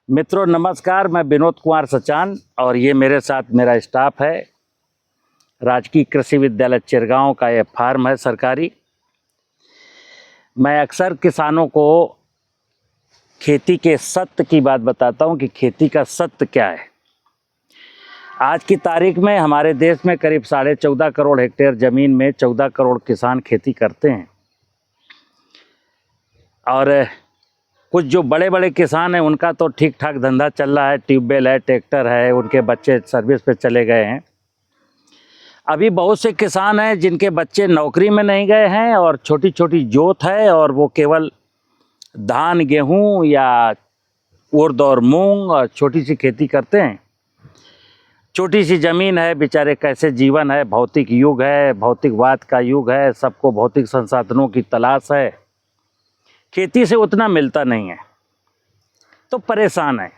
मित्रों नमस्कार, मैं विनोद कुमार सचान और ये मेरे साथ मेरा स्टाफ है। राजकीय कृषि विद्यालय चिरगांव का ये फार्म है सरकारी। मैं अक्सर किसानों को खेती के सत्य की बात बताता हूँ कि खेती का सत्य क्या है। आज की तारीख में हमारे देश में करीब 14.5 करोड़ हेक्टेयर ज़मीन में 14 करोड़ किसान खेती करते हैं और कुछ जो बड़े बड़े किसान हैं उनका तो ठीक ठाक धंधा चल रहा है, ट्यूबवेल है, ट्रैक्टर है, उनके बच्चे सर्विस पे चले गए हैं। अभी बहुत से किसान हैं जिनके बच्चे नौकरी में नहीं गए हैं और छोटी छोटी जोत है और वो केवल धान गेहूं या उर्द और मूंग और छोटी सी खेती करते हैं। छोटी सी ज़मीन है, बेचारे कैसे जीवन है, भौतिक युग है, भौतिकवाद का युग है, सबको भौतिक संसाधनों की तलाश है, खेती से उतना मिलता नहीं है तो परेशान है।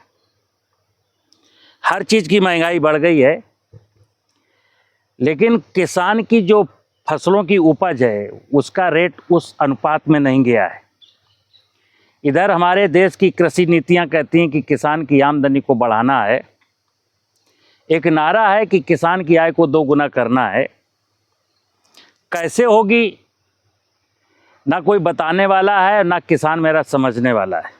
हर चीज़ की महंगाई बढ़ गई है, लेकिन किसान की जो फसलों की उपज है उसका रेट उस अनुपात में नहीं गया है। इधर हमारे देश की कृषि नीतियां कहती हैं कि किसान की आमदनी को बढ़ाना है, एक नारा है कि किसान की आय को 2 गुना करना है। कैसे होगी ना कोई बताने वाला है, ना किसान मेरा समझने वाला है।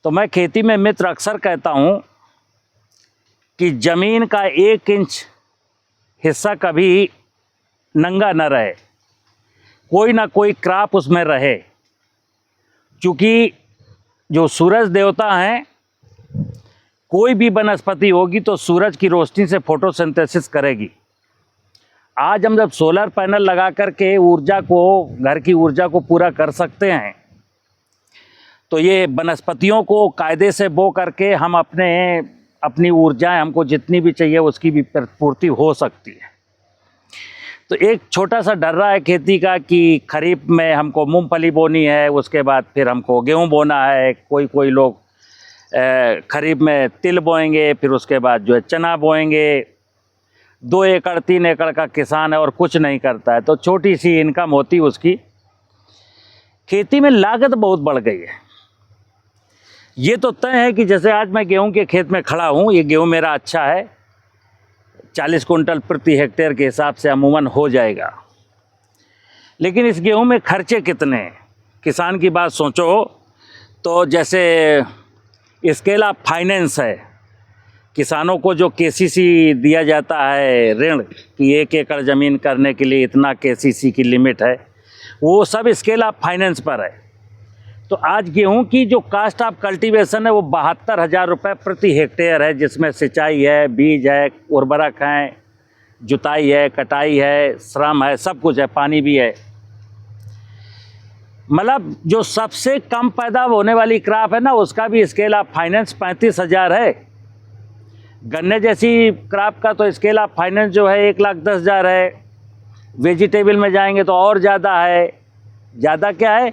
तो मैं खेती में मित्र अक्सर कहता हूँ कि ज़मीन का 1 इंच हिस्सा कभी नंगा न रहे, कोई ना कोई क्रॉप उसमें रहे, क्योंकि जो सूरज देवता हैं, कोई भी वनस्पति होगी तो सूरज की रोशनी से फोटोसिंथेसिस करेगी। आज हम जब सोलर पैनल लगा करके ऊर्जा को, घर की ऊर्जा को पूरा कर सकते हैं, तो ये वनस्पतियों को कायदे से बो करके हम अपनी ऊर्जाएं, हमको जितनी भी चाहिए उसकी भी पूर्ति हो सकती है। तो एक छोटा सा डर्रा है खेती का कि खरीफ में हमको मूंगफली बोनी है, उसके बाद फिर हमको गेहूं बोना है, कोई लोग खरीफ में तिल बोएंगे, फिर उसके बाद जो है चना बोएंगे। 2 एकड़ 3 एकड़ का किसान है और कुछ नहीं करता है तो छोटी सी इनकम होती उसकी। खेती में लागत बहुत बढ़ गई है। ये तो तय है कि जैसे आज मैं गेहूं के खेत में खड़ा हूं, ये गेहूं मेरा अच्छा है, 40 कुंटल प्रति हेक्टेयर के हिसाब से अमूमन हो जाएगा, लेकिन इस गेहूं में खर्चे कितने हैं? किसान की बात सोचो तो जैसे स्केल ऑफ फाइनेंस है, किसानों को जो केसीसी दिया जाता है ऋण कि 1 एकड़ ज़मीन करने के लिए इतना केसीसी की लिमिट है, वो सब स्केल ऑफ फाइनेंस पर है। तो आज गेहूं की जो कास्ट ऑफ कल्टीवेशन है वो 72,000 रुपये प्रति हेक्टेयर है, जिसमें सिंचाई है, बीज है, उर्वरक है, जुताई है, कटाई है, श्रम है, सब कुछ है, पानी भी है। मतलब जो सबसे कम पैदा होने वाली क्रॉप है ना, उसका भी स्केल ऑफ फाइनेंस 35,000 है। गन्ने जैसी क्रॉप का तो स्केल ऑफ फाइनेंस जो है 1,10,000 है। वेजिटेबल में जाएंगे तो और ज़्यादा है। ज़्यादा क्या है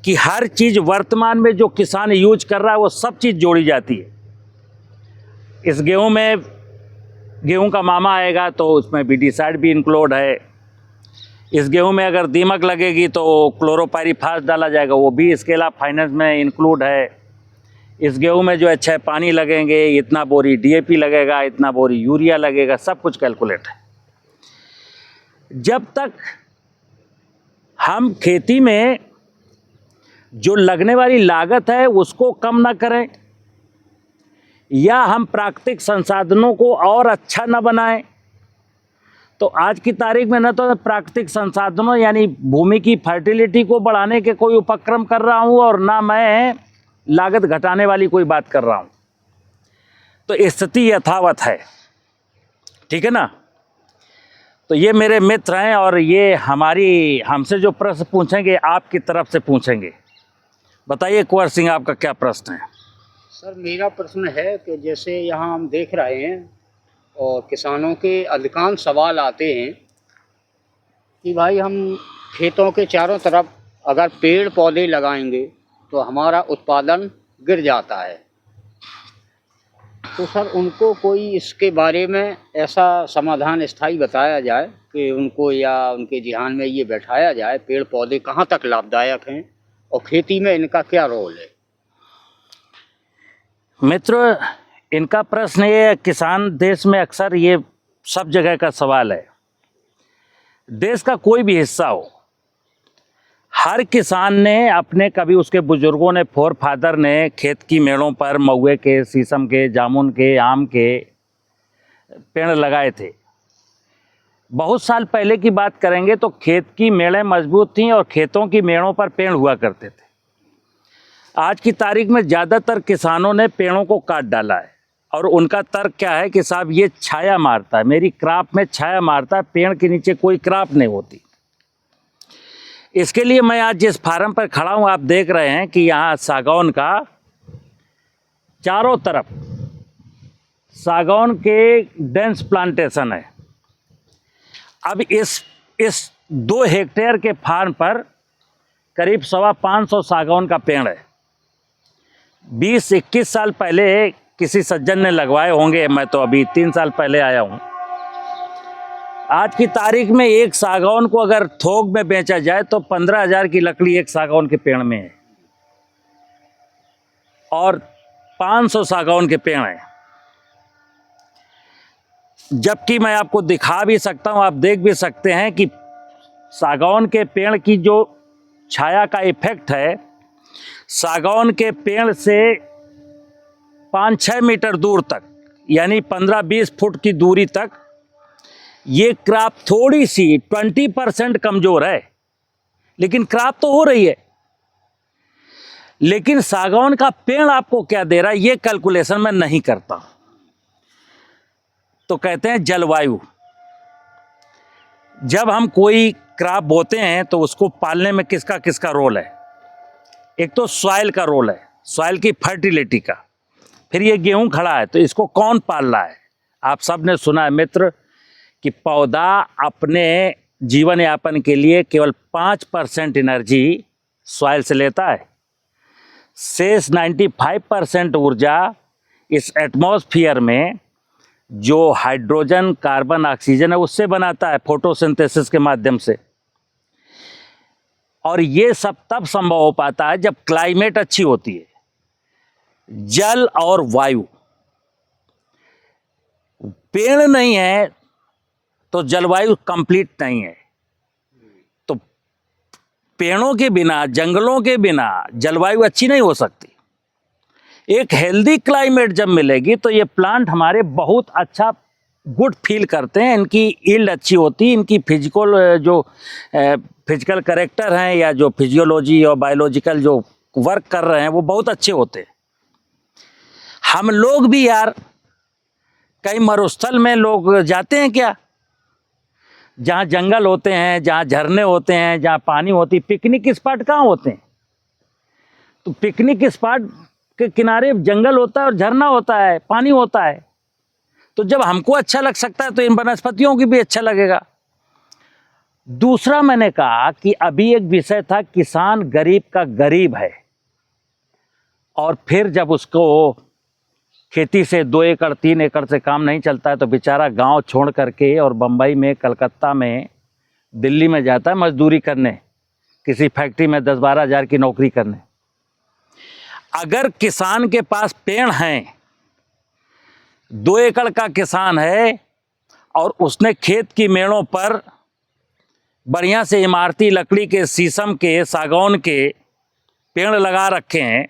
कि हर चीज़ वर्तमान में जो किसान यूज कर रहा है वो सब चीज़ जोड़ी जाती है। इस गेहूं में गेहूं का मामा आएगा तो उसमें वीडिसाइड भी इंक्लूड है। इस गेहूं में अगर दीमक लगेगी तो क्लोरोपाइरीफास डाला जाएगा, वो भी स्केल ऑफ फाइनेंस में इंक्लूड है। इस गेहूं में जो है 6 पानी लगेंगे, इतना बोरी डीएपी लगेगा, इतना बोरी यूरिया लगेगा, सब कुछ कैलकुलेट है। जब तक हम खेती में जो लगने वाली लागत है उसको कम ना करें या हम प्राकृतिक संसाधनों को और अच्छा ना बनाएं, तो आज की तारीख में न तो प्राकृतिक संसाधनों यानी भूमि की फर्टिलिटी को बढ़ाने के कोई उपक्रम कर रहा हूं और ना मैं लागत घटाने वाली कोई बात कर रहा हूं। तो स्थिति यथावत है, ठीक है ना। तो ये मेरे मित्र हैं और ये हमसे जो प्रश्न पूछेंगे आपकी तरफ से पूछेंगे। बताइए कुंवर सिंह, आपका क्या प्रश्न है? सर मेरा प्रश्न है कि जैसे यहाँ हम देख रहे हैं और किसानों के अधिकांश सवाल आते हैं कि भाई हम खेतों के चारों तरफ अगर पेड़ पौधे लगाएंगे तो हमारा उत्पादन गिर जाता है। तो सर उनको कोई इसके बारे में ऐसा समाधान स्थायी बताया जाए कि उनको या उनके ध्यान में ये बैठाया जाए पेड़ पौधे कहाँ तक लाभदायक हैं और खेती में इनका क्या रोल है। मित्र, इनका प्रश्न ये है, किसान देश में अक्सर ये सब जगह का सवाल है। देश का कोई भी हिस्सा हो, हर किसान ने अपने, कभी उसके बुजुर्गों ने, फोर फादर ने खेत की मेड़ों पर महुए के, शीशम के, जामुन के, आम के पेड़ लगाए थे। बहुत साल पहले की बात करेंगे तो खेत की मेड़ें मजबूत थीं और खेतों की मेड़ों पर पेड़ हुआ करते थे। आज की तारीख में ज़्यादातर किसानों ने पेड़ों को काट डाला है और उनका तर्क क्या है कि साहब ये छाया मारता है, मेरी क्रॉप में छाया मारता है, पेड़ के नीचे कोई क्रॉप नहीं होती। इसके लिए मैं आज जिस फार्म पर खड़ा हूँ, आप देख रहे हैं कि यहाँ सागौन का चारों तरफ सागौन के डेंस प्लांटेशन है। अब इस 2 हेक्टेयर के फार्म पर करीब 550 सागौन का पेड़ है। 20-21 साल पहले किसी सज्जन ने लगवाए होंगे, मैं तो अभी 3 साल पहले आया हूँ। आज की तारीख में एक सागौन को अगर थोक में बेचा जाए तो 15,000 की लकड़ी एक सागौन के पेड़ में है और 500 सागौन के पेड़ हैं। जबकि मैं आपको दिखा भी सकता हूँ, आप देख भी सकते हैं कि सागौन के पेड़ की जो छाया का इफेक्ट है, सागौन के पेड़ से 5-6 मीटर दूर तक, यानी 15-20 फुट की दूरी तक ये क्रॉप थोड़ी सी 20% कमज़ोर है, लेकिन क्रॉप तो हो रही है। लेकिन सागौन का पेड़ आपको क्या दे रहा है, ये कैलकुलेशन मैं नहीं करता। तो कहते हैं जलवायु। जब हम कोई क्रॉप बोते हैं तो उसको पालने में किसका किसका रोल है? एक तो सॉइल का रोल है, सॉइल की फर्टिलिटी का। फिर ये गेहूं खड़ा है तो इसको कौन पाल रहा है? आप सब ने सुना है मित्र कि पौधा अपने जीवन यापन के लिए केवल 5% एनर्जी सॉइल से लेता है। शेष 95% ऊर्जा इस एटमॉस्फेयर में जो हाइड्रोजन, कार्बन, ऑक्सीजन है उससे बनाता है, फोटोसिंथेसिस के माध्यम से। और ये सब तब संभव हो पाता है जब क्लाइमेट अच्छी होती है, जल और वायु। पेड़ नहीं है तो जलवायु कंप्लीट नहीं है। तो पेड़ों के बिना, जंगलों के बिना जलवायु अच्छी नहीं हो सकती। एक हेल्दी क्लाइमेट जब मिलेगी तो ये प्लांट हमारे बहुत अच्छा गुड फील करते हैं, इनकी यील्ड अच्छी होती है, इनकी फिजिकल करेक्टर हैं या जो फिजियोलॉजी और बायोलॉजिकल जो वर्क कर रहे हैं वो बहुत अच्छे होते हैं। हम लोग भी यार कई मरुस्थल में लोग जाते हैं क्या, जहाँ जंगल होते हैं, जहाँ झरने होते हैं, जहाँ पानी होती, पिकनिक स्पॉट कहाँ होते हैं? तो पिकनिक स्पॉट के किनारे जंगल होता है और झरना होता है, पानी होता है। तो जब हमको अच्छा लग सकता है तो इन वनस्पतियों की भी अच्छा लगेगा। दूसरा मैंने कहा कि अभी एक विषय था, किसान गरीब का गरीब है, और फिर जब उसको खेती से 2 एकड़ 3 एकड़ से काम नहीं चलता है तो बेचारा गांव छोड़ करके और बम्बई में, कलकत्ता में, दिल्ली में जाता है मजदूरी करने, किसी फैक्ट्री में 10-12 हज़ार की नौकरी करने। अगर किसान के पास पेड़ हैं, 2 एकड़ का किसान है और उसने खेत की मेड़ों पर बढ़िया से इमारती लकड़ी के, शीशम के, सागौन के पेड़ लगा रखे हैं,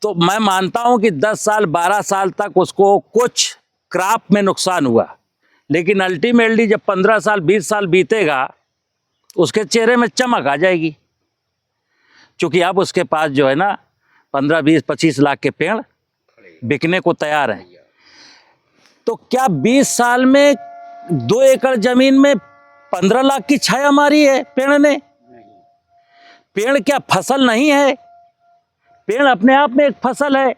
तो मैं मानता हूं कि 10 साल 12 साल तक उसको कुछ क्रॉप में नुकसान हुआ, लेकिन अल्टीमेटली जब 15 साल 20 साल बीतेगा उसके चेहरे में चमक आ जाएगी, क्योंकि अब उसके पास जो है ना 15-20-25 लाख के पेड़ बिकने को तैयार हैं। तो क्या 20 साल में 2 एकड़ जमीन में 15 लाख की छाया मारी है पेड़ ने? पेड़ क्या फसल नहीं है? पेड़ अपने आप में एक फसल है।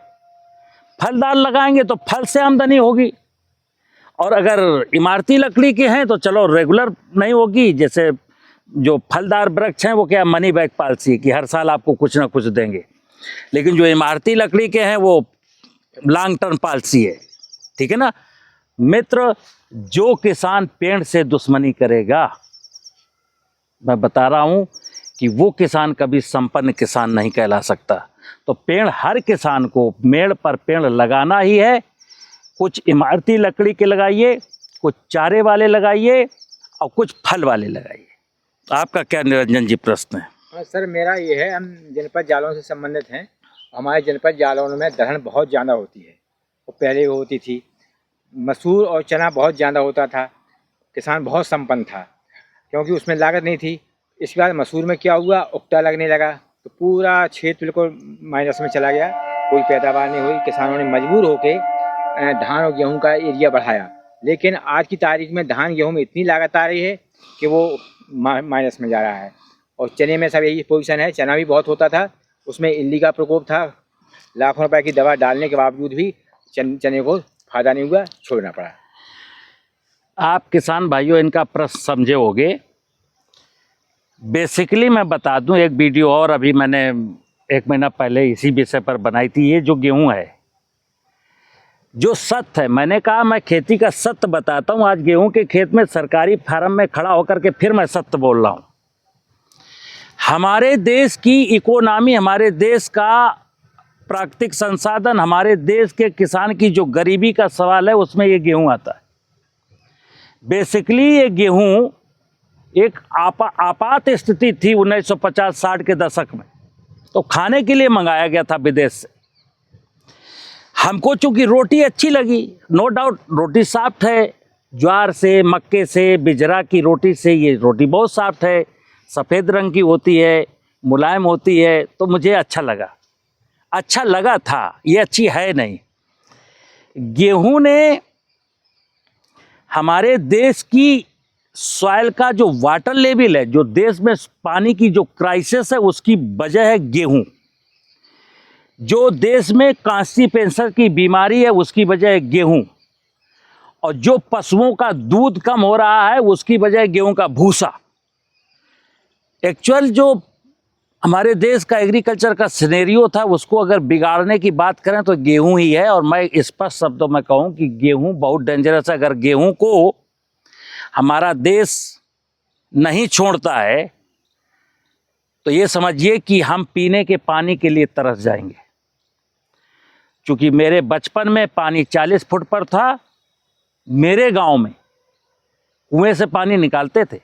फलदार लगाएंगे तो फल से आमदनी होगी, और अगर इमारती लकड़ी के हैं तो चलो रेगुलर नहीं होगी। जैसे जो फलदार वृक्ष हैं वो क्या मनी बैक पॉलिसी कि हर साल आपको कुछ ना कुछ देंगे, लेकिन जो इमारती लकड़ी के हैं वो लॉन्ग टर्म पॉलिसी है। ठीक है ना मित्र? जो किसान पेड़ से दुश्मनी करेगा, मैं बता रहा हूं कि वो किसान कभी संपन्न किसान नहीं कहला सकता। तो तो पेड़ हर किसान को मेड़ पर पेड़ लगाना ही है। कुछ इमारती लकड़ी के लगाइए, कुछ चारे वाले लगाइए और कुछ फल वाले लगाइए। आपका क्या निरंजन जी प्रश्न है? हाँ सर, मेरा ये है, हम जनपद जालौन से संबंधित हैं। हमारे जनपद जालौन में दलहन बहुत ज़्यादा होती है, वो पहले होती थी। मसूर और चना बहुत ज़्यादा होता था, किसान बहुत संपन्न था क्योंकि उसमें लागत नहीं थी। इसके बाद मसूर में क्या हुआ, उकटा लगने लगा तो पूरा क्षेत्र बिल्कुल माइनस में चला गया, कोई पैदावार नहीं हुई। किसानों ने मजबूर होकर धान और गेहूं का एरिया बढ़ाया, लेकिन आज की तारीख में धान गेहूं में इतनी लागत आ रही है कि वो माइनस में जा रहा है। और चने में सब यही पोजीशन है। चना भी बहुत होता था, उसमें इल्ली का प्रकोप था, लाखों रुपए की दवा डालने के बावजूद भी चने को फायदा नहीं हुआ, छोड़ना पड़ा। आप किसान भाइयों इनका प्रश्न समझे होंगे। बेसिकली मैं बता दूं, एक वीडियो और अभी मैंने 1 महीना पहले इसी विषय पर बनाई थी। ये जो गेहूं है, जो सत्य है, मैंने कहा मैं खेती का सत्य बताता हूं। आज गेहूं के खेत में सरकारी फार्म में खड़ा होकर के फिर मैं सत्य बोल रहा हूं। हमारे देश की इकोनॉमी, हमारे देश का प्राकृतिक संसाधन, हमारे देश के किसान की जो गरीबी का सवाल है, उसमें ये गेहूं आता है। बेसिकली ये गेहूं एक आपात स्थिति थी 1950-60 के दशक में, तो खाने के लिए मंगाया गया था विदेश से। हमको चूंकि रोटी अच्छी लगी, नो डाउट रोटी सॉफ्ट है, ज्वार से, मक्के से, बिजरा की रोटी से ये रोटी बहुत सॉफ्ट है, सफ़ेद रंग की होती है, मुलायम होती है, तो मुझे अच्छा लगा था। ये अच्छी है नहीं। गेहूं ने हमारे देश की सॉइल का जो वाटर लेवल है, जो देश में पानी की जो क्राइसिस है, उसकी वजह है गेहूं। जो देश में कॉन्स्टिपेशन की बीमारी है, उसकी वजह है गेहूं। और जो पशुओं का दूध कम हो रहा है, उसकी वजह है गेहूं का भूसा। एक्चुअल जो हमारे देश का एग्रीकल्चर का सिनेरियो था, उसको अगर बिगाड़ने की बात करें तो गेहूं ही है। और मैं स्पष्ट शब्दों में कहूं कि गेहूं बहुत डेंजरस है। अगर गेहूं को हमारा देश नहीं छोड़ता है तो ये समझिए कि हम पीने के पानी के लिए तरस जाएंगे। क्योंकि मेरे बचपन में पानी 40 फुट पर था। मेरे गांव में कुएं से पानी निकालते थे।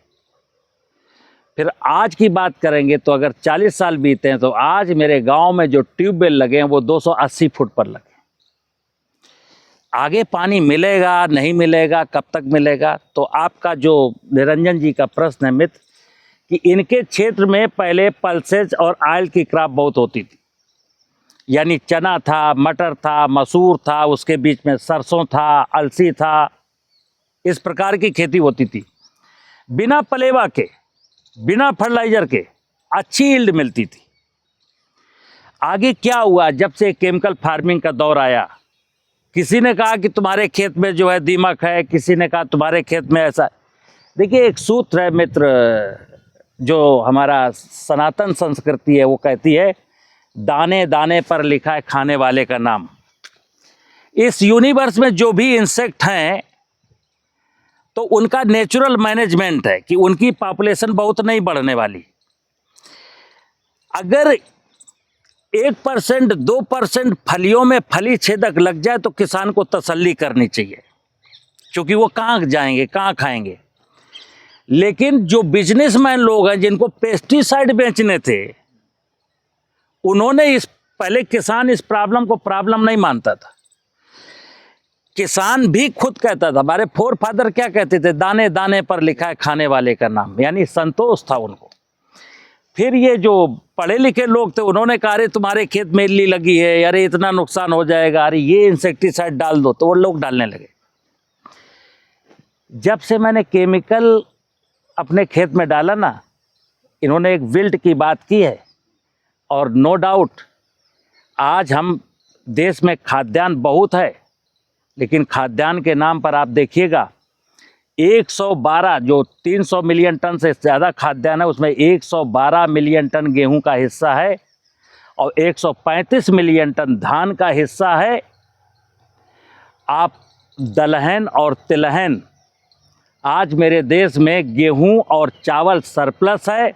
फिर आज की बात करेंगे तो अगर 40 साल बीते हैं तो आज मेरे गांव में जो ट्यूबवेल लगे हैं वो 280 फुट पर लगे। आगे पानी मिलेगा नहीं मिलेगा, कब तक मिलेगा? तो आपका जो निरंजन जी का प्रश्न है मित्र, कि इनके क्षेत्र में पहले पल्सेज और ऑयल की क्रॉप बहुत होती थी, यानी चना था, मटर था, मसूर था, उसके बीच में सरसों था, अलसी था, इस प्रकार की खेती होती थी। बिना पलेवा के, बिना फर्टिलाइजर के अच्छी यील्ड मिलती थी। आगे क्या हुआ? जब से केमिकल फार्मिंग का दौर आया, किसी ने कहा कि तुम्हारे खेत में जो है दीमक है, किसी ने कहा तुम्हारे खेत में ऐसा। देखिए, एक सूत्र है मित्र, जो हमारा सनातन संस्कृति है, वो कहती है दाने दाने पर लिखा है खाने वाले का नाम। इस यूनिवर्स में जो भी इंसेक्ट हैं तो उनका नेचुरल मैनेजमेंट है कि उनकी पॉपुलेशन बहुत नहीं बढ़ने वाली। अगर 1% 2% फलियों में फली छेदक लग जाए तो किसान को तसल्ली करनी चाहिए, क्योंकि वो कहाँ जाएंगे, कहाँ खाएंगे। लेकिन जो बिजनेसमैन लोग हैं जिनको पेस्टिसाइड बेचने थे, उन्होंने पहले किसान इस प्रॉब्लम को प्रॉब्लम नहीं मानता था। किसान भी खुद कहता था, हमारे फोर फादर क्या कहते थे, दाने दाने पर लिखा है खाने वाले का नाम, यानी संतोष था उनको। फिर ये जो पढ़े लिखे लोग थे, उन्होंने कहा अरे तुम्हारे खेत में इल्ली लगी है, अरे इतना नुकसान हो जाएगा, अरे ये इंसेक्टिसाइड डाल दो, तो वो लोग डालने लगे। जब से मैंने केमिकल अपने खेत में डाला ना, इन्होंने एक विल्ट की बात की है। और नो डाउट आज हम देश में खाद्यान्न बहुत है, लेकिन खाद्यान्न के नाम पर आप देखिएगा 112, जो 300 मिलियन टन से ज़्यादा खाद्यान्न है, उसमें 112 मिलियन टन गेहूं का हिस्सा है और 135 मिलियन टन धान का हिस्सा है। आप दलहन और तिलहन, आज मेरे देश में गेहूं और चावल सरप्लस है।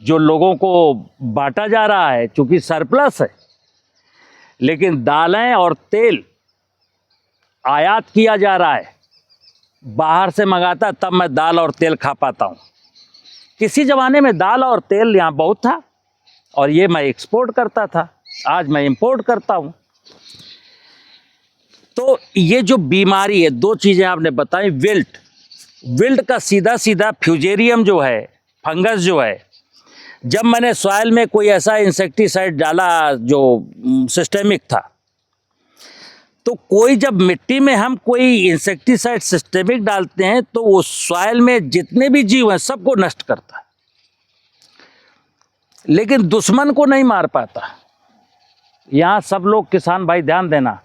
जो लोगों को बांटा जा रहा है, चूंकि सरप्लस है, लेकिन दालें और तेल आयात किया जा रहा है। बाहर से मंगाता तब मैं दाल और तेल खा पाता हूँ। किसी ज़माने में दाल और तेल यहाँ बहुत था और ये मैं एक्सपोर्ट करता था, आज मैं इंपोर्ट करता हूँ। तो ये जो बीमारी है, दो चीज़ें आपने बताई। विल्ट का सीधा सीधा फ्यूजेरियम जो है, फंगस जो है, जब मैंने सॉइल में कोई ऐसा इंसेक्टिसाइड डाला जो सिस्टेमिक था, तो कोई जब मिट्टी में हम कोई इंसेक्टिसाइड सिस्टेमिक डालते हैं तो वो सॉइल में जितने भी जीव हैं सबको नष्ट करता है, लेकिन दुश्मन को नहीं मार पाता। यहाँ सब लोग किसान भाई ध्यान देना,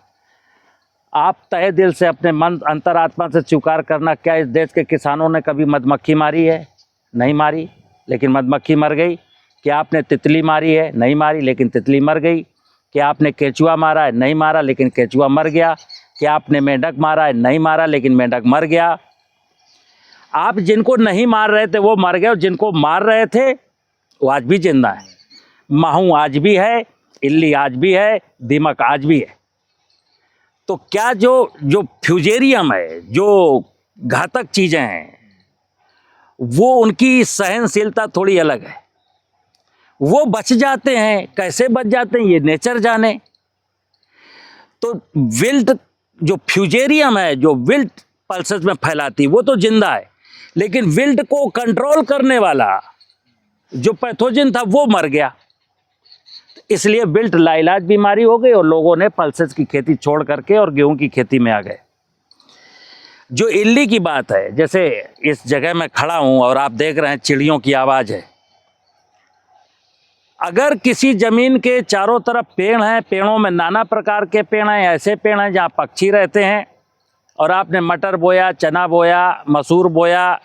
आप तहे दिल से अपने मन अंतरात्मा से स्वीकार करना, क्या इस देश के किसानों ने कभी मधुमक्खी मारी है? नहीं मारी, लेकिन मधुमक्खी मर गई। क्या आपने तितली मारी है? नहीं मारी, लेकिन तितली मर गई। क्या आपने केचुआ मारा है? नहीं मारा, लेकिन केचुआ मर गया। क्या आपने मेंढक मारा है? नहीं मारा, लेकिन मेंढक मर गया। आप जिनको नहीं मार रहे थे वो मर गए, और जिनको मार रहे थे वो आज भी जिंदा है। माहू आज भी है, इल्ली आज भी है, दीमक आज भी है। तो क्या जो फ्यूजेरियम है, जो घातक चीज़ें हैं, वो उनकी सहनशीलता थोड़ी अलग है। वो बच जाते हैं, कैसे बच जाते हैं ये नेचर जाने। तो विल्ट जो फ्यूजेरियम है, जो विल्ट पल्सेस में फैलाती, वो तो जिंदा है, लेकिन विल्ट को कंट्रोल करने वाला जो पैथोजन था वो मर गया। इसलिए विल्ट लाइलाज बीमारी हो गई और लोगों ने पल्सेस की खेती छोड़ करके और गेहूं की खेती में आ गए। जो इल्ली की बात है, जैसे इस जगह में खड़ा हूं और आप देख रहे हैं चिड़ियों की आवाज़ है। अगर किसी ज़मीन के चारों तरफ पेड़ हैं, पेड़ों में नाना प्रकार के पेड़ हैं, ऐसे पेड़ हैं जहाँ पक्षी रहते हैं, और आपने मटर बोया, चना बोया, मसूर बोया,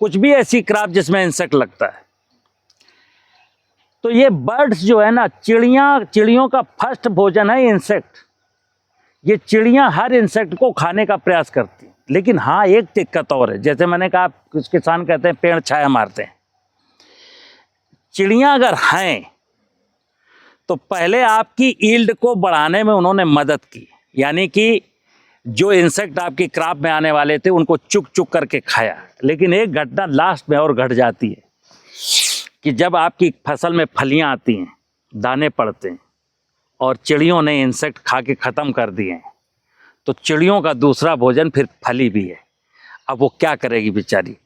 कुछ भी ऐसी क्रॉप जिसमें इंसेक्ट लगता है, तो ये बर्ड्स जो है ना, चिड़ियों का फर्स्ट भोजन है इंसेक्ट। ये चिड़ियाँ हर इंसेक्ट को खाने का प्रयास करती हैं। लेकिन हाँ, एक दिक्कत और है, जैसे मैंने कहा, कुछ किसान कहते हैं पेड़ छाया मारते हैं। चिड़ियाँ अगर हैं तो पहले आपकी ईल्ड को बढ़ाने में उन्होंने मदद की, यानी कि जो इंसेक्ट आपकी क्रॉप में आने वाले थे उनको चुक चुक करके खाया। लेकिन एक घटना लास्ट में और घट जाती है कि जब आपकी फसल में फलियां आती हैं, दाने पड़ते हैं, और चिड़ियों ने इंसेक्ट खा के ख़त्म कर दिए हैं, तो चिड़ियों का दूसरा भोजन फिर फली भी है। अब वो क्या करेगी बेचारी?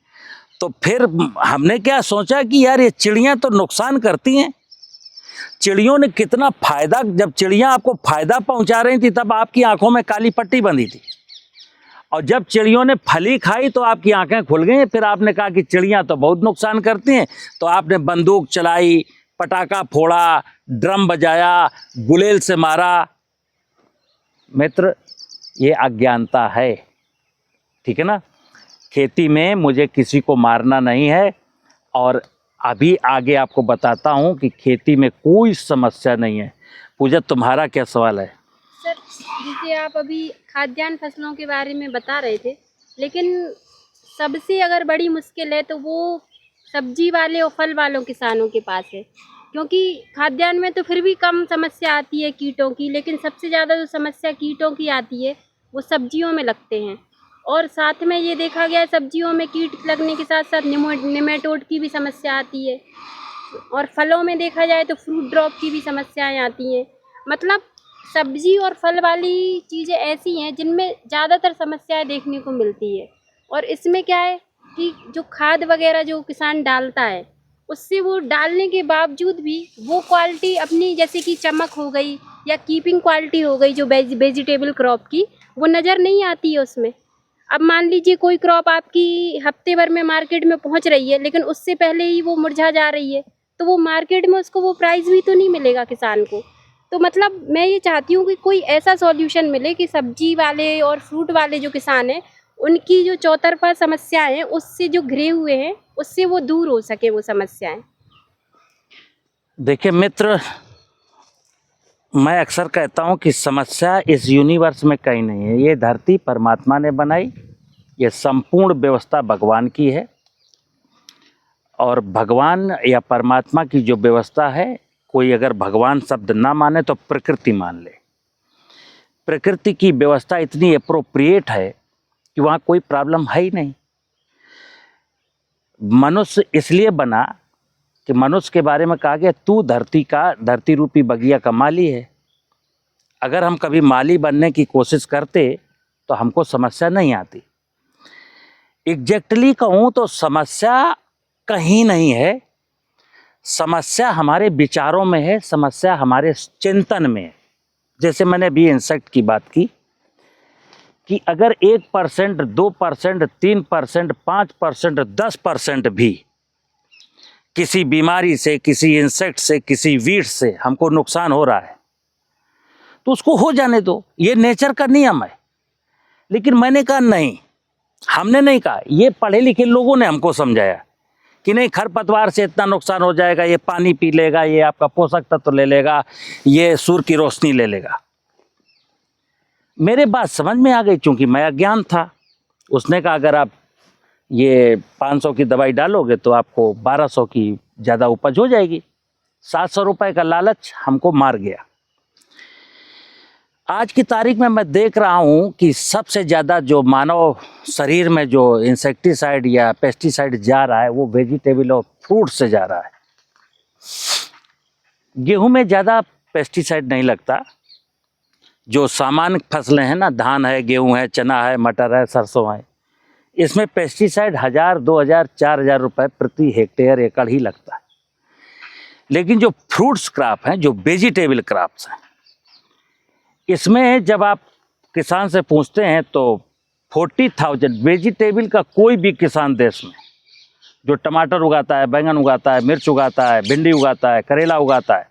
तो फिर हमने क्या सोचा कि यार ये चिड़ियाँ तो नुकसान करती हैं। चिड़ियों ने कितना फ़ायदा, जब चिड़ियाँ आपको फ़ायदा पहुंचा रही थी तब आपकी आंखों में काली पट्टी बंधी थी, और जब चिड़ियों ने फली खाई तो आपकी आंखें खुल गई। फिर आपने कहा कि चिड़ियाँ तो बहुत नुकसान करती हैं, तो आपने बंदूक चलाई, पटाखा फोड़ा, ड्रम बजाया, गुलेल से मारा। मित्र, ये अज्ञानता है, ठीक है ना। खेती में मुझे किसी को मारना नहीं है, और अभी आगे आपको बताता हूँ कि खेती में कोई समस्या नहीं है। पूजा, तुम्हारा क्या सवाल है? सर, जैसे आप अभी खाद्यान्न फसलों के बारे में बता रहे थे, लेकिन सबसे अगर बड़ी मुश्किल है तो वो सब्जी वाले और फल वालों किसानों के पास है, क्योंकि खाद्यान्न में तो फिर भी कम समस्या आती है कीटों की, लेकिन सबसे ज़्यादा जो समस्या कीटों की आती है वो सब्जियों में लगते हैं। और साथ में ये देखा गया है सब्जियों में कीट लगने के साथ साथ निमेटोड की भी समस्या आती है, और फलों में देखा जाए तो फ्रूट ड्रॉप की भी समस्याएं आती हैं। मतलब सब्जी और फल वाली चीज़ें ऐसी हैं जिनमें ज़्यादातर समस्याएं देखने को मिलती है। और इसमें क्या है कि जो खाद वगैरह जो किसान डालता है, उससे वो डालने के बावजूद भी वो क्वालिटी अपनी, जैसे कि चमक हो गई या कीपिंग क्वालिटी हो गई जो वेजिटेबल क्रॉप की, वो नज़र नहीं आती है उसमें। अब मान लीजिए कोई क्रॉप आपकी हफ्ते भर में मार्केट में पहुंच रही है, लेकिन उससे पहले ही वो मुरझा जा रही है, तो वो मार्केट में उसको वो प्राइस भी तो नहीं मिलेगा किसान को। तो मतलब मैं ये चाहती हूँ कि कोई ऐसा सॉल्यूशन मिले कि सब्जी वाले और फ्रूट वाले जो किसान हैं, उनकी जो चौतरफा समस्याएं हैं, उससे जो घिरे हुए हैं, उससे वो दूर हो सके वो समस्याएं। देखिए मित्र, मैं अक्सर कहता हूँ कि समस्या इस यूनिवर्स में कहीं नहीं है। ये धरती परमात्मा ने बनाई, ये संपूर्ण व्यवस्था भगवान की है, और भगवान या परमात्मा की जो व्यवस्था है, कोई अगर भगवान शब्द ना माने तो प्रकृति मान ले। प्रकृति की व्यवस्था इतनी एप्रोप्रिएट है कि वहाँ कोई प्रॉब्लम है ही नहीं। मनुष्य इसलिए बना कि मनुष्य के बारे में कहा गया तू धरती रूपी बगिया का माली है। अगर हम कभी माली बनने की कोशिश करते तो हमको समस्या नहीं आती। एग्जैक्टली कहूँ तो समस्या कहीं नहीं है, समस्या हमारे विचारों में है, समस्या हमारे चिंतन में है। जैसे मैंने अभी इंसेक्ट की बात की कि अगर 1%, 2%, 3%, 5%, 10% भी किसी बीमारी से, किसी इंसेक्ट से, किसी वीड से हमको नुकसान हो रहा है तो उसको हो जाने दो, ये नेचर का नियम है। लेकिन मैंने कहा नहीं, हमने नहीं कहा, ये पढ़े लिखे लोगों ने हमको समझाया कि नहीं, खरपतवार से इतना नुकसान हो जाएगा, ये पानी पी लेगा, ये आपका पोषक तत्व ले लेगा, ये सूर्य की रोशनी ले लेगा। मेरे बात समझ में आ गई, चूंकि मैं अज्ञान था। उसने कहा अगर आप ये 500 की दवाई डालोगे तो आपको 1200 की ज़्यादा उपज हो जाएगी। 700 रुपये का लालच हमको मार गया। आज की तारीख में मैं देख रहा हूँ कि सबसे ज़्यादा जो मानव शरीर में जो इंसेक्टिसाइड या पेस्टिसाइड जा रहा है वो वेजिटेबल और फ्रूट से जा रहा है। गेहूं में ज़्यादा पेस्टिसाइड नहीं लगता। जो सामान्य फसलें हैं ना, धान है, गेहूं है, चना है, मटर है, सरसों है, इसमें पेस्टिसाइड 1000, 2000, 4000 रुपये प्रति हेक्टेयर एकड़ ही लगता है। लेकिन जो फ्रूट्स क्रॉप हैं, जो वेजिटेबल क्रॉप्स हैं, इसमें जब आप किसान से पूछते हैं तो 40,000 वेजिटेबल का कोई भी किसान देश में जो टमाटर उगाता है, बैंगन उगाता है, मिर्च उगाता है, भिंडी उगाता है, करेला उगाता है,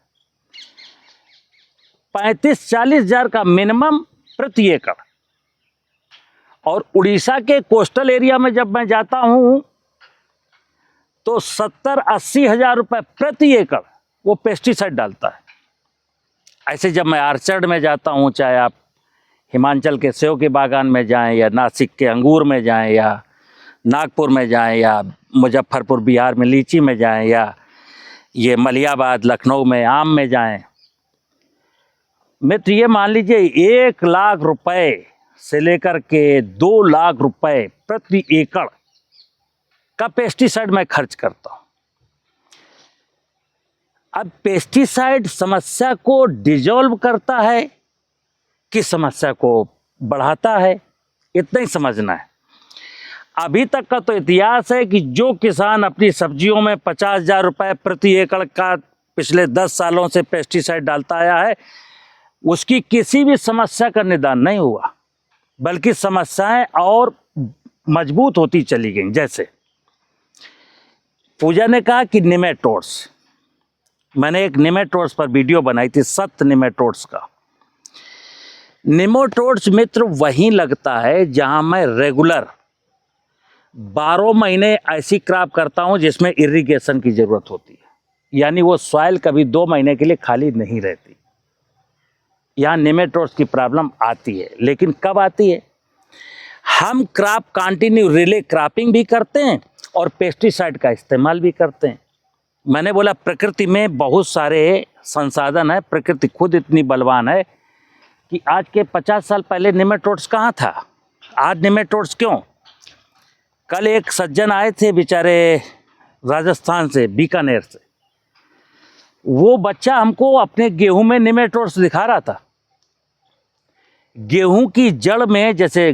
35-40 हज़ार का मिनिमम प्रति एकड़। और उड़ीसा के कोस्टल एरिया में जब मैं जाता हूँ तो 70-80 हज़ार रुपये प्रति एकड़ वो पेस्टिसाइड डालता है। ऐसे जब मैं आर्चर्ड में जाता हूँ, चाहे आप हिमाचल के सेव के बागान में जाएं या नासिक के अंगूर में जाएं या नागपुर में जाएं या मुजफ्फरपुर बिहार में लीची में जाएं या ये मलियाबाद लखनऊ में आम में जाएं, मित्र ये मान लीजिए 1 लाख रुपए से लेकर के 2 लाख रुपए प्रति एकड़ का पेस्टिसाइड मैं खर्च करता हूँ। अब पेस्टिसाइड समस्या को डिजॉल्व करता है कि समस्या को बढ़ाता है, इतना ही समझना है। अभी तक का तो इतिहास है कि जो किसान अपनी सब्जियों में 50,000 रुपये प्रति एकड़ का पिछले 10 सालों से पेस्टिसाइड डालता आया है, उसकी किसी भी समस्या का निदान नहीं हुआ, बल्कि समस्याएं और मजबूत होती चली गईं। जैसे पूजा ने कहा कि निमेटोड्स, मैंने एक निमेटोड्स पर वीडियो बनाई थी, 7 निमेटोड्स का। निमेटोड्स मित्र वहीं लगता है जहां मैं रेगुलर 12 महीने ऐसी क्रॉप करता हूं जिसमें इरिगेशन की जरूरत होती है, यानी वो सॉइल कभी 2 महीने के लिए खाली नहीं रहती। यहाँ निमेटोड्स की प्रॉब्लम आती है, लेकिन कब आती है? हम क्रॉप कंटिन्यू रिले क्रॉपिंग भी करते हैं और पेस्टिसाइड का इस्तेमाल भी करते हैं। मैंने बोला प्रकृति में बहुत सारे संसाधन है, प्रकृति खुद इतनी बलवान है कि आज के 50 साल पहले निमेटोड्स कहाँ था, आज निमेटोड्स क्यों? कल एक सज्जन आए थे बेचारे राजस्थान से, बीकानेर से, वो बच्चा हमको अपने गेहूं में निमेटोड्स दिखा रहा था। गेहूं की जड़ में, जैसे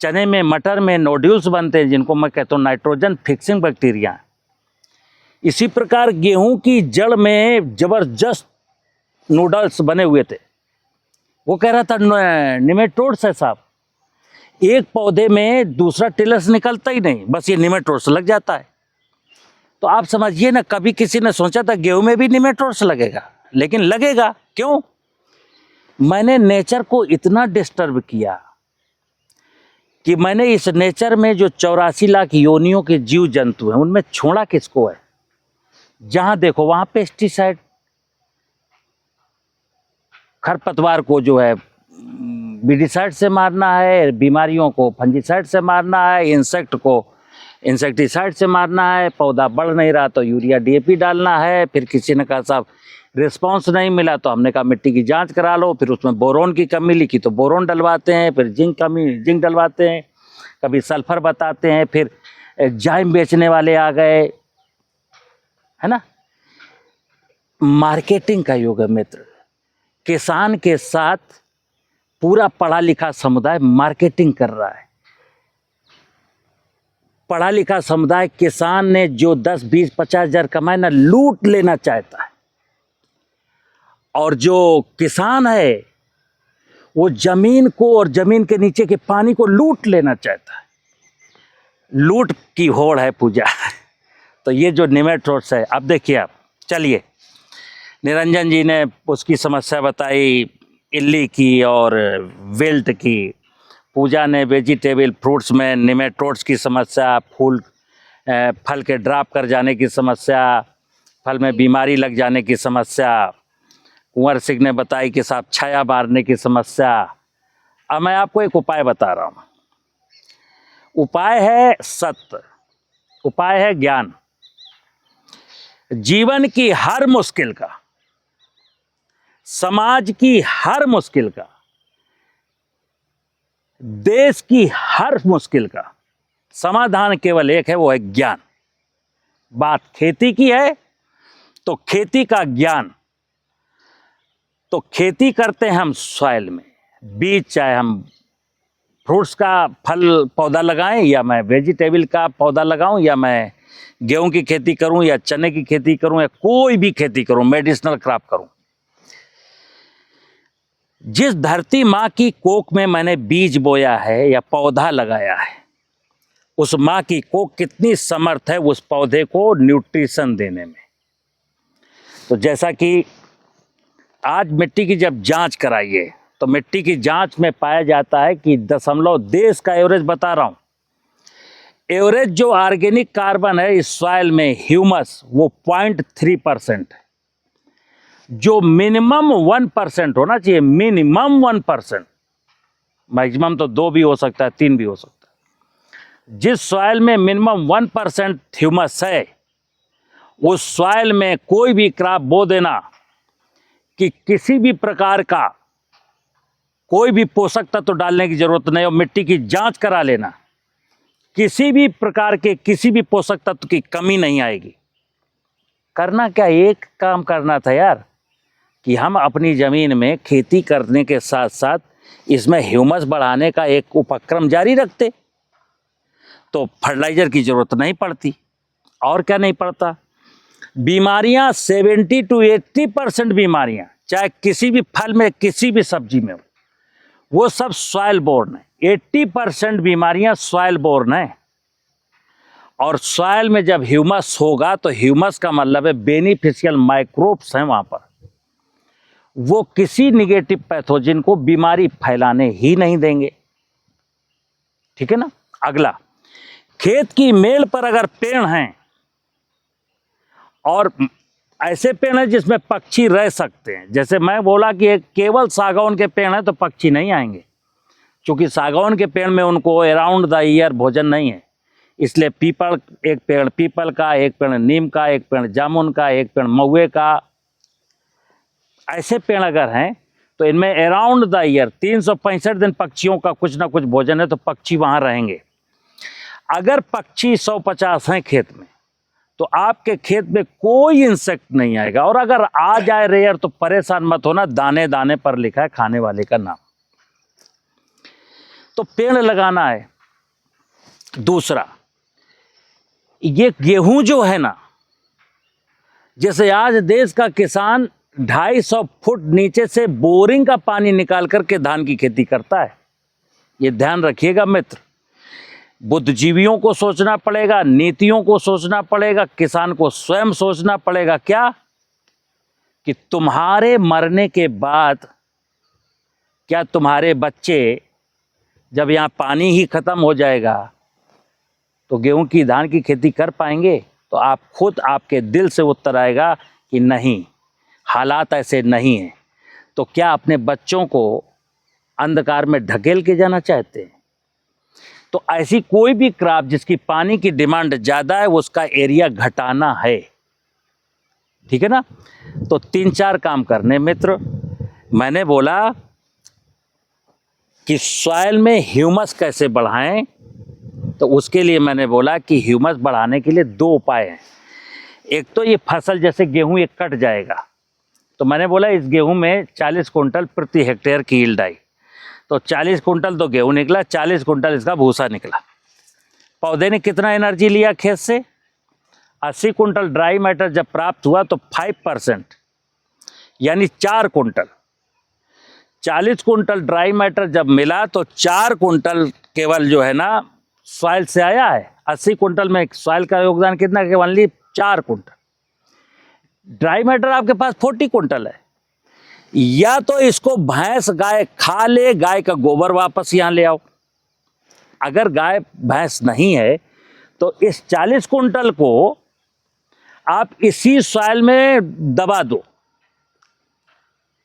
चने में, मटर में नोड्यूल्स बनते हैं जिनको मैं कहता हूँ नाइट्रोजन फिक्सिंग बैक्टीरिया, इसी प्रकार गेहूं की जड़ में जबरदस्त नूडल्स बने हुए थे। वो कह रहा था निमेटोड्स है साहब, एक पौधे में दूसरा टिलस निकलता ही नहीं, बस ये निमेटोड्स लग जाता है। तो आप समझिए ना, कभी किसी ने सोचा था गेहूं में भी निमेटोड्स लगेगा, लेकिन लगेगा क्यों? मैंने नेचर को इतना डिस्टर्ब किया कि मैंने इस नेचर में जो 84 लाख योनियों के जीव जंतु हैं उनमें छोड़ा किसको है? जहां देखो वहां पेस्टिसाइड। खरपतवार को जो है विडिसाइड से मारना है, बीमारियों को फंजीसाइड से मारना है, इंसेक्ट को इंसेक्टिसाइड से मारना है, पौधा बढ़ नहीं रहा तो यूरिया DAP डालना है। फिर किसी ने कहा साहब रिस्पांस नहीं मिला तो हमने कहा मिट्टी की जांच करा लो। फिर उसमें बोरोन की कमी लिखी तो बोरोन डलवाते हैं, फिर जिंक डलवाते हैं, कभी सल्फर बताते हैं, फिर जाइम बेचने वाले आ गए, है ना। मार्केटिंग का युग है मित्र। किसान के साथ पूरा पढ़ा लिखा समुदाय मार्केटिंग कर रहा है। पढ़ा लिखा समुदाय किसान ने जो 10, 20, 50 हजार कमाए ना, लूट लेना चाहता है। और जो किसान है वो जमीन को और जमीन के नीचे के पानी को लूट लेना चाहता है। लूट की होड़ है पूजा। तो ये जो निमेटोड्स है, अब देखिए आप, चलिए निरंजन जी ने उसकी समस्या बताई, इल्ली की और विल्ट की। पूजा ने वेजिटेबल फ्रूट्स में निमेटोड्स की समस्या, फल के ड्रॉप कर जाने की समस्या, फल में बीमारी लग जाने की समस्या। कुंवर सिंह ने बताई कि साहब छाया मारने की समस्या। अब मैं आपको एक उपाय बता रहा हूँ। उपाय है सत्य, उपाय है ज्ञान। जीवन की हर मुश्किल का, समाज की हर मुश्किल का, देश की हर मुश्किल का समाधान केवल एक है, वो है ज्ञान। बात खेती की है तो खेती का ज्ञान। तो खेती करते हैं हम सॉइल में, बीज चाहे हम फ्रूट्स का फल पौधा लगाएं या मैं वेजिटेबल का पौधा लगाऊं या मैं गेहूं की खेती करूं या चने की खेती करूं या कोई भी खेती करूं, मेडिसिनल क्रॉप करूं। जिस धरती माँ की कोख में मैंने बीज बोया है या पौधा लगाया है, उस माँ की कोख कितनी समर्थ है उस पौधे को न्यूट्रिशन देने में। तो जैसा कि आज मिट्टी की जब जांच कराइए तो मिट्टी की जांच में पाया जाता है कि देश का एवरेज बता रहा हूं, एवरेज जो ऑर्गेनिक कार्बन है इस सॉइल में, ह्यूमस, वो 0.3% है। जो मिनिमम 1% होना चाहिए, मिनिमम 1%, मैक्सिमम तो 2 भी हो सकता है, 3 भी हो सकता है। जिस सॉइल में मिनिमम 1% ह्यूमस है, उस सॉइल में कोई भी क्रॉप बो देना कि किसी भी प्रकार का कोई भी पोषक तत्व डालने की जरूरत नहीं, और मिट्टी की जांच करा लेना, किसी भी प्रकार के किसी भी पोषक तत्व की कमी नहीं आएगी। करना क्या, एक काम करना था यार, कि हम अपनी ज़मीन में खेती करने के साथ साथ इसमें ह्यूमस बढ़ाने का एक उपक्रम जारी रखते, तो फर्टिलाइज़र की ज़रूरत नहीं पड़ती। और क्या नहीं पड़ता, बीमारियां 70 to 80% बीमारियां, चाहे किसी भी फल में किसी भी सब्जी में हो, वो सब सॉइल बोर्न है। 80% बीमारियां सॉइल बोर्न है। और सॉइल में जब ह्यूमस होगा तो ह्यूमस का मतलब है बेनिफिशियल माइक्रोब्स हैं वहाँ पर, वो किसी निगेटिव पैथोजन को बीमारी फैलाने ही नहीं देंगे। ठीक है ना। अगला, खेत की मेल पर अगर पेड़ हैं और ऐसे पेड़ हैं जिसमें पक्षी रह सकते हैं, जैसे मैं बोला कि केवल सागौन के पेड़ हैं तो पक्षी नहीं आएंगे, क्योंकि सागौन के पेड़ में उनको अराउंड द ईयर भोजन नहीं है। इसलिए पीपल, एक पेड़ पीपल का, एक पेड़ नीम का, एक पेड़ जामुन का, एक पेड़ महुए का, ऐसे पेड़ अगर हैं तो इनमें अराउंड द ईयर 365 दिन पक्षियों का कुछ ना कुछ भोजन है, तो पक्षी वहाँ रहेंगे। अगर पक्षी 150 हैं खेत में तो आपके खेत में कोई इंसेक्ट नहीं आएगा, और अगर आ जाए रेयर तो परेशान मत होना, दाने दाने पर लिखा है खाने वाले का नाम। तो पेड़ लगाना है। दूसरा, ये गेहूं जो है ना, जैसे आज देश का किसान 250 फुट नीचे से बोरिंग का पानी निकाल करके धान की खेती करता है। ये ध्यान रखिएगा मित्र, बुद्धिजीवियों को सोचना पड़ेगा, नीतियों को सोचना पड़ेगा, किसान को स्वयं सोचना पड़ेगा। क्या कि तुम्हारे मरने के बाद क्या तुम्हारे बच्चे, जब यहाँ पानी ही खत्म हो जाएगा तो गेहूं की धान की खेती कर पाएंगे? तो आप खुद, आपके दिल से उत्तर आएगा कि नहीं, हालात ऐसे नहीं हैं। तो क्या अपने बच्चों को अंधकार में ढकेल के जाना चाहते हैं? तो ऐसी कोई भी क्रॉप जिसकी पानी की डिमांड ज़्यादा है उसका एरिया घटाना है, ठीक है ना। तो 3-4 काम करने मित्र। मैंने बोला कि सॉइल में ह्यूमस कैसे बढ़ाएं, तो उसके लिए मैंने बोला कि ह्यूमस बढ़ाने के लिए 2 उपाय हैं। एक तो ये फसल जैसे गेहूं ये कट जाएगा, तो मैंने बोला इस गेहूं में 40 कुंटल प्रति हेक्टेयर की यील्ड आई, तो 40 कुंटल तो गेहूं निकला, 40 कुंटल इसका भूसा निकला। पौधे ने कितना एनर्जी लिया खेत से? 80 कुंटल ड्राई मैटर जब प्राप्त हुआ तो 5% यानी 4 कुंटल। 40 कुंटल ड्राई मैटर जब मिला तो 4 कुंटल केवल जो है ना सॉइल से आया है। 80 कुंटल में सॉइल का योगदान कितना? केवल 4 कुंटल। ड्राई मैटर आपके पास 40 कुंटल है, या तो इसको भैंस गाय खा ले, गाय का गोबर वापस यहाँ ले आओ। अगर गाय भैंस नहीं है तो इस 40 कुंटल को आप इसी सॉइल में दबा दो।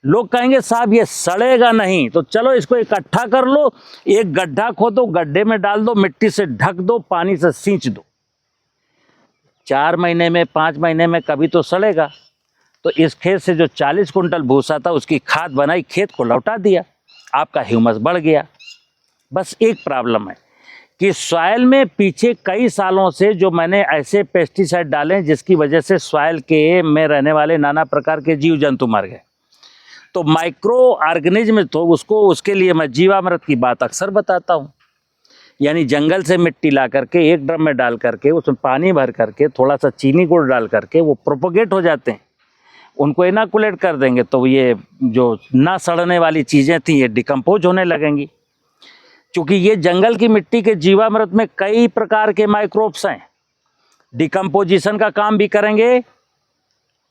लोग कहेंगे साहब ये सड़ेगा नहीं, तो चलो इसको इकट्ठा कर लो, एक गड्ढा खोदो, गड्ढे में डाल दो, मिट्टी से ढक दो, पानी से सींच दो। 4 महीने में 5 महीने में कभी तो सड़ेगा। तो इस खेत से जो 40 कुंटल भूसा था उसकी खाद बनाई, खेत को लौटा दिया, आपका ह्यूमस बढ़ गया। बस एक प्रॉब्लम है कि सॉइल में पीछे कई सालों से जो मैंने ऐसे पेस्टिसाइड डाले जिसकी वजह से सॉइल के में रहने वाले नाना प्रकार के जीव जंतु मर गए। तो माइक्रो ऑर्गेनिज्म तो उसके लिए मैं जीवामृत की बात अक्सर बताता हूँ। यानी जंगल से मिट्टी ला करके एक ड्रम में डाल करके उसमें पानी भर करके थोड़ा सा चीनी गुड़ डाल करके वो प्रोपोगेट हो जाते हैं, उनको इनाकुलेट कर देंगे तो ये जो ना सड़ने वाली चीज़ें थी ये डिकम्पोज होने लगेंगी। क्योंकि ये जंगल की मिट्टी के जीवामृत में कई प्रकार के माइक्रोब्स हैं, डिकम्पोजिशन का काम भी करेंगे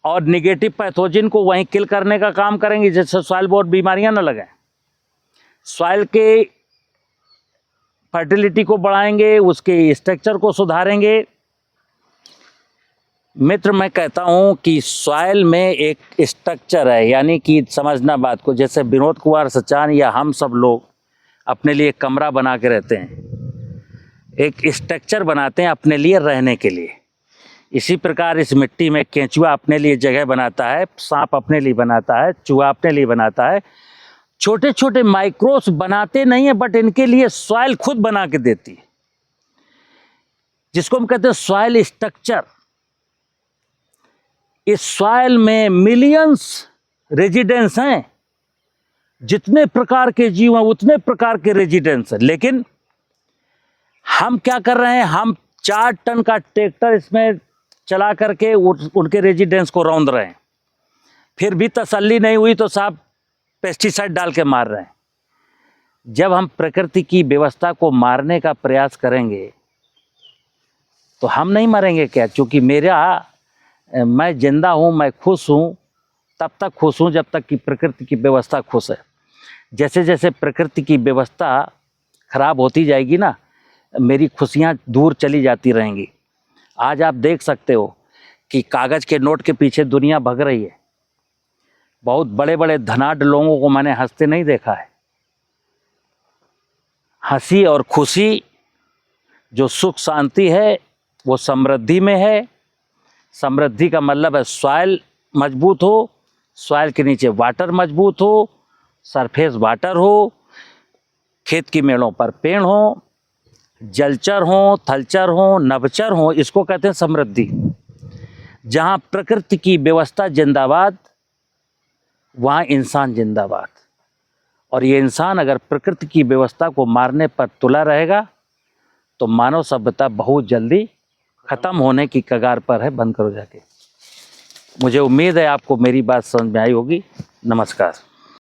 और निगेटिव पैथोजन को वहीं किल करने का काम करेंगे, जिससे सॉइल बोर्ड बीमारियां न लगें, सॉइल के फर्टिलिटी को बढ़ाएंगे, उसके स्ट्रक्चर को सुधारेंगे। मित्र मैं कहता हूं कि सॉइल में एक स्ट्रक्चर है, यानी कि समझना बात को, जैसे विनोद कुमार सचान या हम सब लोग अपने लिए कमरा बना के रहते हैं, एक स्ट्रक्चर बनाते हैं अपने लिए रहने के लिए। इसी प्रकार इस मिट्टी में केंचुआ अपने लिए जगह बनाता है, सांप अपने लिए बनाता है, चूहा अपने लिए बनाता है। छोटे छोटे माइक्रोब्स बनाते नहीं है, बट इनके लिए सॉइल खुद बना के देती है, जिसको हम कहते हैं सॉइल स्ट्रक्चर। इस सॉइल में मिलियंस रेजिडेंस हैं, जितने प्रकार के जीव हैं उतने प्रकार के रेजिडेंस हैं। लेकिन हम क्या कर रहे हैं, हम 4 टन का ट्रैक्टर इसमें चला करके उनके रेजिडेंस को रौंद रहे हैं, फिर भी तसल्ली नहीं हुई तो साहब पेस्टिसाइड डाल के मार रहे हैं। जब हम प्रकृति की व्यवस्था को मारने का प्रयास करेंगे तो हम नहीं मरेंगे क्या? क्योंकि मैं जिंदा हूँ, मैं खुश हूँ, तब तक खुश हूँ जब तक कि प्रकृति की व्यवस्था खुश है। जैसे जैसे प्रकृति की व्यवस्था खराब होती जाएगी ना, मेरी खुशियाँ दूर चली जाती रहेंगी। आज आप देख सकते हो कि कागज़ के नोट के पीछे दुनिया भग रही है। बहुत बड़े बड़े धनाढ्य लोगों को मैंने हंसते नहीं देखा है। हंसी और खुशी, जो सुख शांति है वो समृद्धि में है। समृद्धि का मतलब है सॉइल मजबूत हो, सॉइल के नीचे वाटर मजबूत हो, सरफेस वाटर हो, खेत की मेड़ों पर पेड़ हो, जलचर हो, थलचर हो, नभचर हो, इसको कहते हैं समृद्धि। जहाँ प्रकृति की व्यवस्था जिंदाबाद, वहाँ इंसान जिंदाबाद। और ये इंसान अगर प्रकृति की व्यवस्था को मारने पर तुला रहेगा तो मानव सभ्यता बहुत जल्दी ख़त्म होने की कगार पर है। बंद करो जाके। मुझे उम्मीद है आपको मेरी बात समझ में आई होगी। नमस्कार।